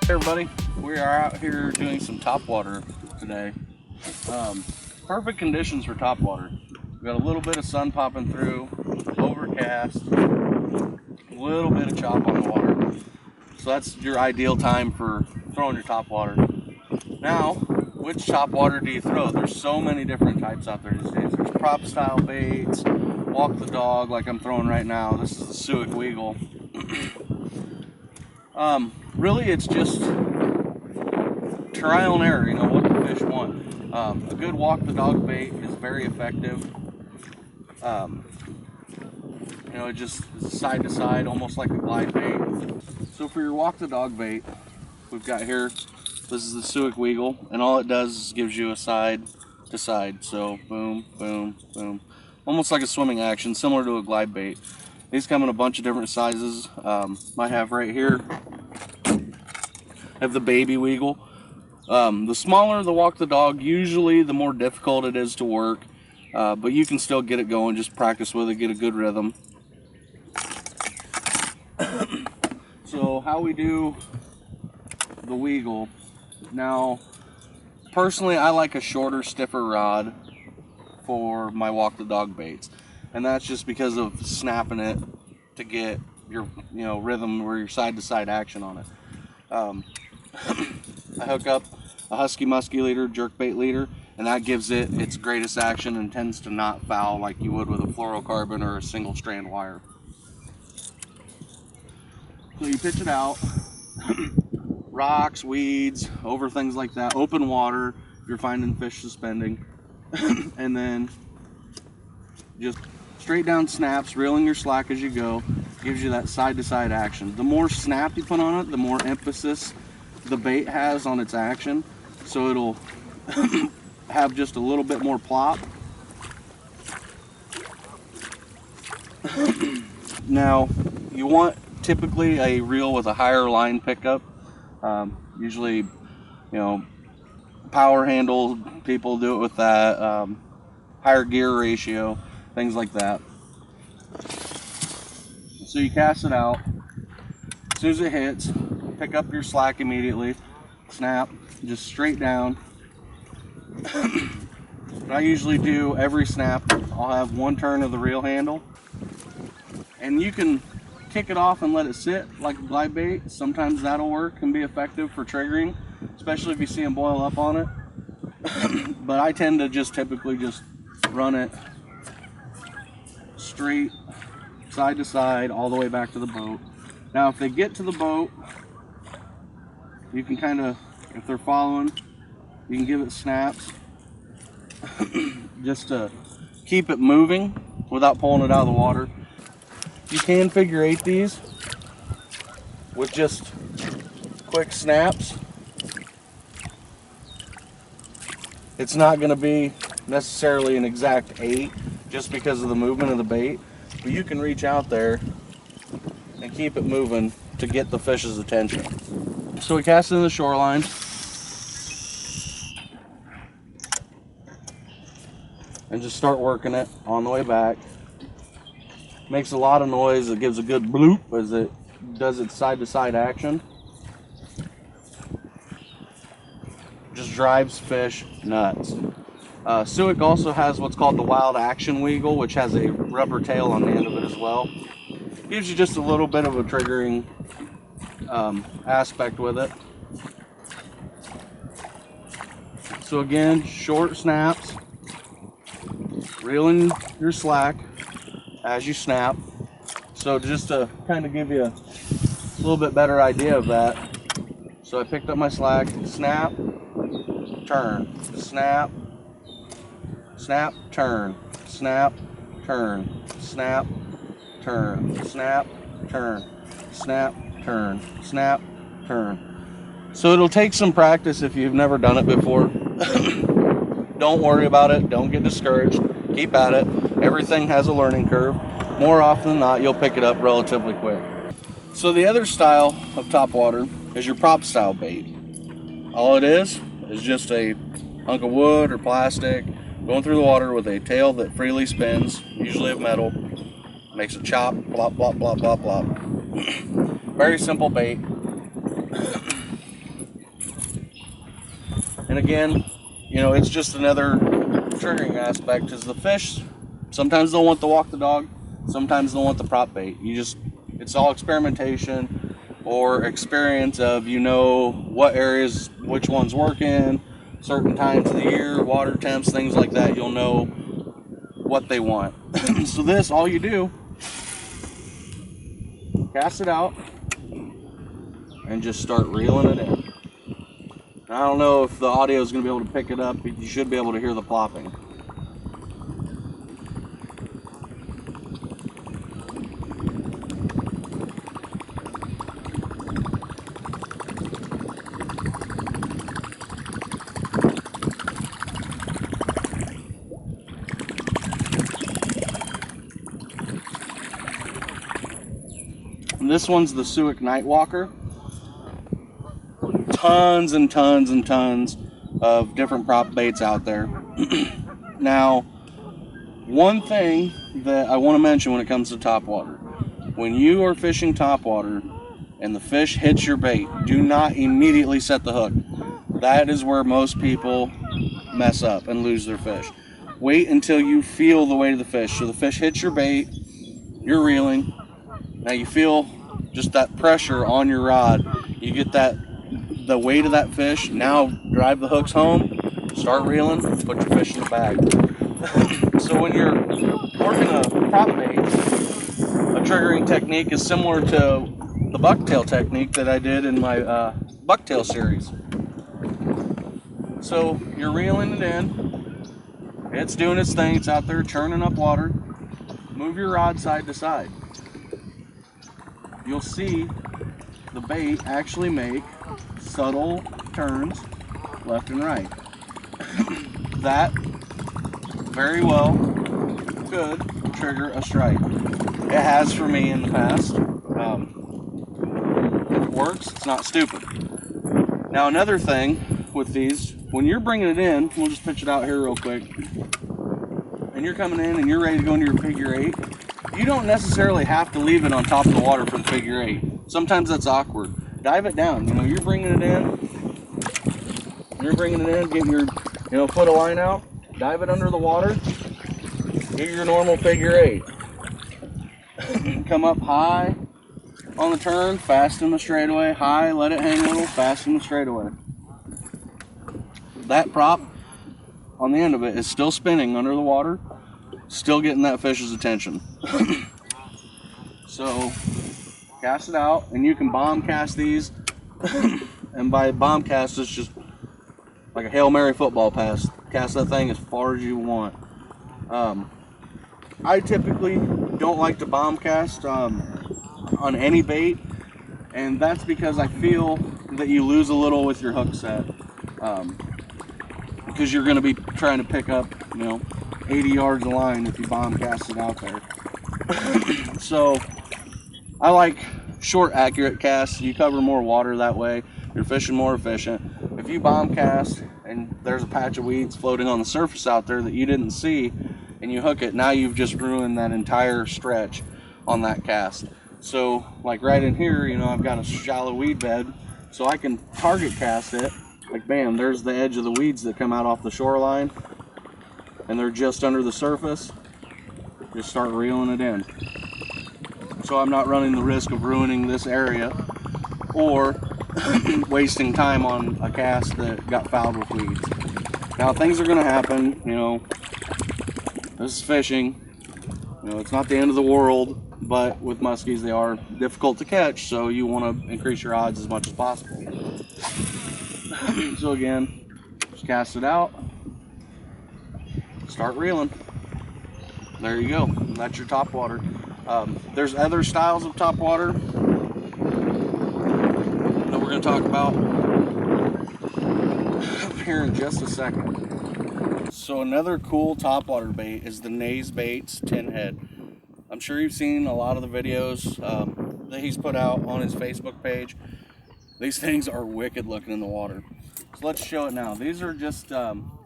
Hey everybody, we are out here doing some topwater today. Perfect conditions for topwater. We've got a little bit of sun popping through, overcast, a little bit of chop on the water. So that's your ideal time for throwing your topwater. Now, which topwater do you throw? There's so many different types out there these days. There's prop style baits, walk the dog like I'm throwing right now. This is the Suic Weagle. Really, it's just trial and error, what the fish want. A good walk the dog bait is very effective. It just is side to side, almost like a glide bait. So for your walk the dog bait, we've got here, this is the Suic Weagle, and all it does is gives you a side to side. So boom, boom, boom. Almost like a swimming action, similar to a glide bait. These come in a bunch of different sizes. I have right here, I have the baby Weagle. The smaller the walk the dog, usually the more difficult it is to work, but you can still get it going. Just practice with it, get a good rhythm. So how we do the Weagle, now personally I like a shorter, stiffer rod for my walk the dog baits, and that's just because of snapping it to get your rhythm or your side to side action on it. I hook up a Husky Muskie leader, jerkbait leader, and that gives it its greatest action and tends to not foul like you would with a fluorocarbon or a single strand wire. So you pitch it out, rocks, weeds, over things like that, open water if you're finding fish suspending, and then just straight down snaps, reeling your slack as you go, gives you that side to side action. The more snap you put on it, the more emphasis the bait has on its action, so it'll have just a little bit more plop. Now you want typically a reel with a higher line pickup, usually power handle people do it with that, higher gear ratio, things like that. So you cast it out, as soon as it hits, pick up your slack immediately, snap, just straight down. What I usually do every snap, I'll have one turn of the reel handle, and you can kick it off and let it sit like a glide bait. Sometimes that'll work and be effective for triggering, especially if you see them boil up on it. But I tend to typically just run it straight, side to side, all the way back to the boat. Now if they get to the boat, you can kind of, if they're following, you can give it snaps just to keep it moving without pulling it out of the water. You can figure eight these with just quick snaps. It's not going to be necessarily an exact 8 just because of the movement of the bait, but you can reach out there and keep it moving to get the fish's attention. So we cast it in the shoreline, and just start working it on the way back. Makes a lot of noise. It gives a good bloop as it does its side to side action. Just drives fish nuts. Suic also has what's called the Wild Action Weagle, which has a rubber tail on the end of it as well. Gives you just a little bit of a triggering aspect with it. So again, short snaps, reeling your slack as you snap. So just to kind of give you a little bit better idea of that. So I picked up my slack, snap, turn, snap, snap, turn, snap, turn, snap, turn, snap, turn, snap, turn, snap, turn. So it'll take some practice if you've never done it before. Don't worry about it, don't get discouraged, keep at it. Everything has a learning curve. More often than not, you'll pick it up relatively quick. So the other style of topwater is your prop style bait. All it is just a hunk of wood or plastic going through the water with a tail that freely spins, usually of metal. Makes a chop, plop, plop, plop, plop, plop. Very simple bait. And again, you know, it's just another triggering aspect, because the fish sometimes they'll want to walk the dog, sometimes they'll want the prop bait. It's all experimentation or experience of, you know, what areas, which ones work in, certain times of the year, water temps, things like that. You'll know what they want. So this, all you do, cast it out and just start reeling it in. I don't know if the audio is going to be able to pick it up, but you should be able to hear the plopping. And this one's the Suick Nightwalker. Tons and tons and tons of different prop baits out there. Now, one thing that I want to mention when it comes to topwater: when you are fishing topwater and the fish hits your bait, do not immediately set the hook. That is where most people mess up and lose their fish. Wait until you feel the weight of the fish. So the fish hits your bait, you're reeling. Now you feel just that pressure on your rod. You get the weight of that fish. Now drive the hooks home, start reeling, put your fish in the bag. So when you're working a prop bait, a triggering technique is similar to the bucktail technique that I did in my bucktail series. So you're reeling it in, it's doing its thing, it's out there churning up water. Move your rod side to side. You'll see the bait actually make subtle turns left and right. That very well could trigger a strike. It has for me in the past. If it works, it's not stupid. Now another thing with these, when you're bringing it in, we'll just pitch it out here real quick, and you're coming in and you're ready to go into your figure eight, you don't necessarily have to leave it on top of the water for the figure eight. Sometimes that's awkward. Dive it down. You know, you're bringing it in, get your, you know, foot of line out, dive it under the water, get your normal figure eight. Come up high on the turn, fast in the straightaway, high, let it hang a little, fast in the straightaway. That prop on the end of it is still spinning under the water, still getting that fish's attention. So cast it out, and you can bomb cast these. And by bomb cast, it's just like a Hail Mary football pass. Cast that thing as far as you want. I typically don't like to bomb cast on any bait, and that's because I feel that you lose a little with your hook set, because you're going to be trying to pick up, you know, 80 yards of line if you bomb cast it out there. So I like short, accurate casts. You cover more water that way. You're fishing more efficient. If you bomb cast and there's a patch of weeds floating on the surface out there that you didn't see, and you hook it, now you've just ruined that entire stretch on that cast. So like right in here, you know, I've got a shallow weed bed, so I can target cast it. Like bam, there's the edge of the weeds that come out off the shoreline, and they're just under the surface. Just start reeling it in. So I'm not running the risk of ruining this area or wasting time on a cast that got fouled with weeds. Now things are going to happen, you know, this is fishing, you know, it's not the end of the world, but with muskies they are difficult to catch, so you want to increase your odds as much as possible. So again, just cast it out, start reeling. There you go, that's your topwater. There's other styles of topwater that we're going to talk about here in just a second. So another cool topwater bait is the Neighs baits 10 head. I'm sure you've seen a lot of the videos that he's put out on his Facebook page. These things are wicked looking in the water. So let's show it now. These are just, it's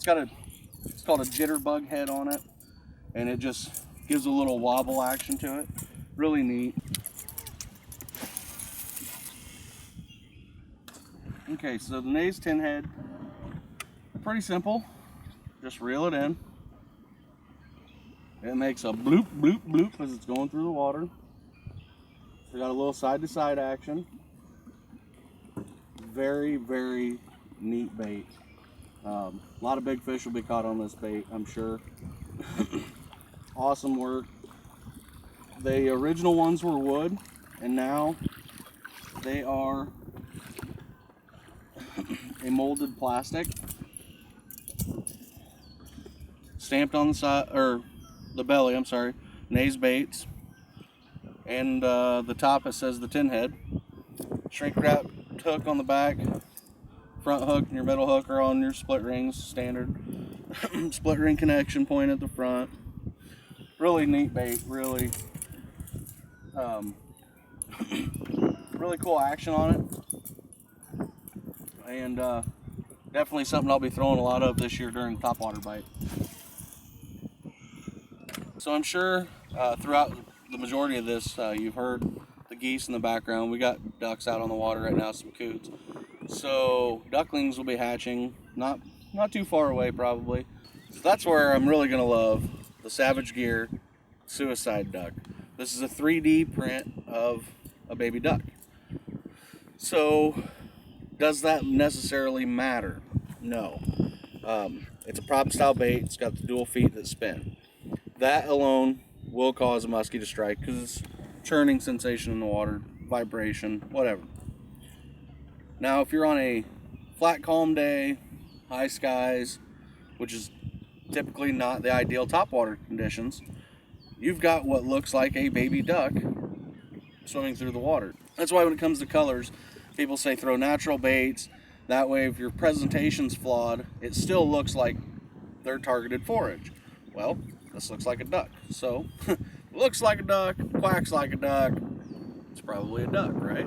called a jitterbug head on it, and it just gives a little wobble action to it. Really neat. Okay, so the Neighs 10 head, Pretty simple. Just reel it in. It makes a bloop, bloop, bloop as it's going through the water. We got a little side-to-side action. Very, very neat bait. A lot of big fish will be caught on this bait, I'm sure. Awesome work. The original ones were wood, and now they are a molded plastic. Stamped on the side, or the belly, I'm sorry, Neighs baits. And the top, it says the tin head. Shrink wrap hook on the back. Front hook and your middle hook are on your split rings, standard. Split ring connection point at the front. Really neat bait, really really cool action on it. And definitely something I'll be throwing a lot of this year during topwater bite. So I'm sure throughout the majority of this, you've heard the geese in the background. We got ducks out on the water right now, some coots. So ducklings will be hatching, not too far away probably. So that's where I'm really gonna love the Savage Gear Suicide Duck. This is a 3D print of a baby duck. So does that necessarily matter? No. It's a prop style bait. It's got the dual feet that spin. That alone will cause a muskie to strike because it's churning sensation in the water, vibration, whatever. Now, if you're on a flat, calm day, high skies, which is typically not the ideal topwater conditions, you've got what looks like a baby duck swimming through the water. That's why when it comes to colors, people say throw natural baits. That way, if your presentation's flawed, it still looks like they're targeted forage. Well, this looks like a duck. So, looks like a duck, quacks like a duck, it's probably a duck, right?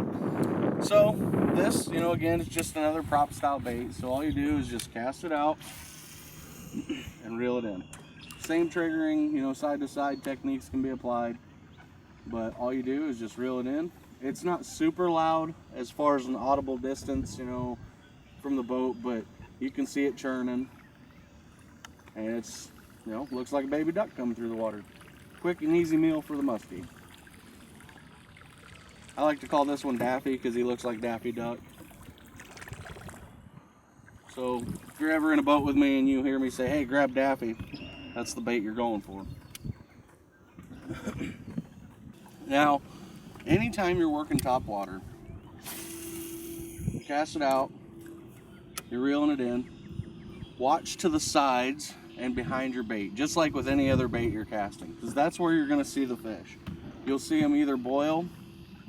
So, this, again, is just another prop style bait. So all you do is just cast it out and reel it in. Same triggering, side to side techniques can be applied, but all you do is just reel it in. It's not super loud as far as an audible distance, from the boat, but you can see it churning, and it's, looks like a baby duck coming through the water. Quick and easy meal for the muskie. I like to call this one Daffy because he looks like Daffy Duck. So if you're ever in a boat with me and you hear me say, hey, grab Daffy, that's the bait you're going for. Now, anytime you're working topwater, you cast it out, you're reeling it in, watch to the sides and behind your bait, just like with any other bait you're casting, because that's where you're going to see the fish. You'll see them either boil,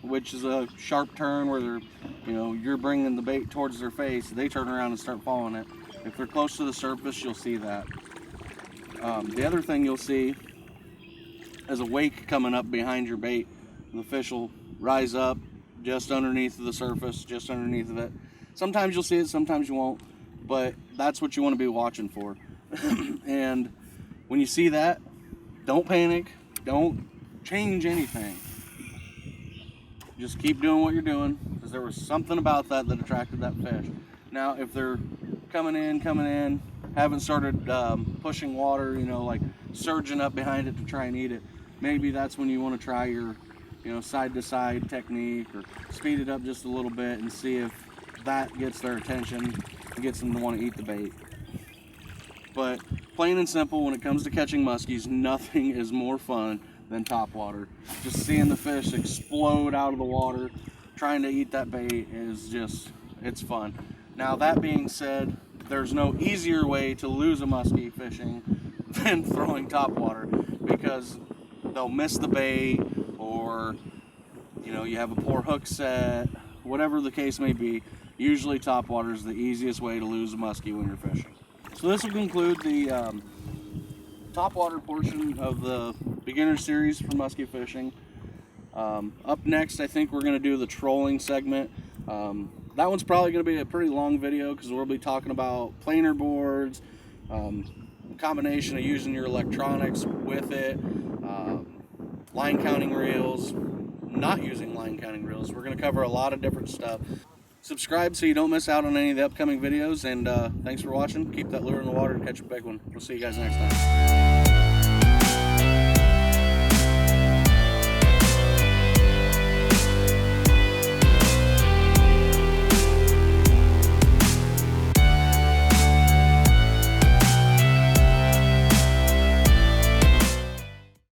which is a sharp turn where they're, you're bringing the bait towards their face, they turn around and start following it. If they're close to the surface, you'll see that. The other thing you'll see is a wake coming up behind your bait. The fish will rise up just underneath the surface, just underneath of it. Sometimes you'll see it, sometimes you won't, but that's what you want to be watching for. And when you see that, don't panic, don't change anything. Just keep doing what you're doing, because there was something about that attracted that fish. Now, if they're coming in, haven't started pushing water, like surging up behind it to try and eat it, maybe that's when you want to try your, side-to-side technique, or speed it up just a little bit and see if that gets their attention and gets them to want to eat the bait. But plain and simple, when it comes to catching muskies, nothing is more fun than topwater. Just seeing the fish explode out of the water, trying to eat that bait is just, it's fun. Now, that being said, there's no easier way to lose a muskie fishing than throwing topwater, because they'll miss the bait, or you have a poor hook set, whatever the case may be. Usually topwater is the easiest way to lose a muskie when you're fishing. So this will conclude the topwater portion of the beginner series for muskie fishing. Up next, I think we're going to do the trolling segment. That one's probably going to be a pretty long video, because we'll be talking about planer boards, combination of using your electronics with it, line counting reels, not using line counting reels. We're going to cover a lot of different stuff. Subscribe so you don't miss out on any of the upcoming videos, and thanks for watching. Keep that lure in the water and catch a big one. We'll see you guys next time.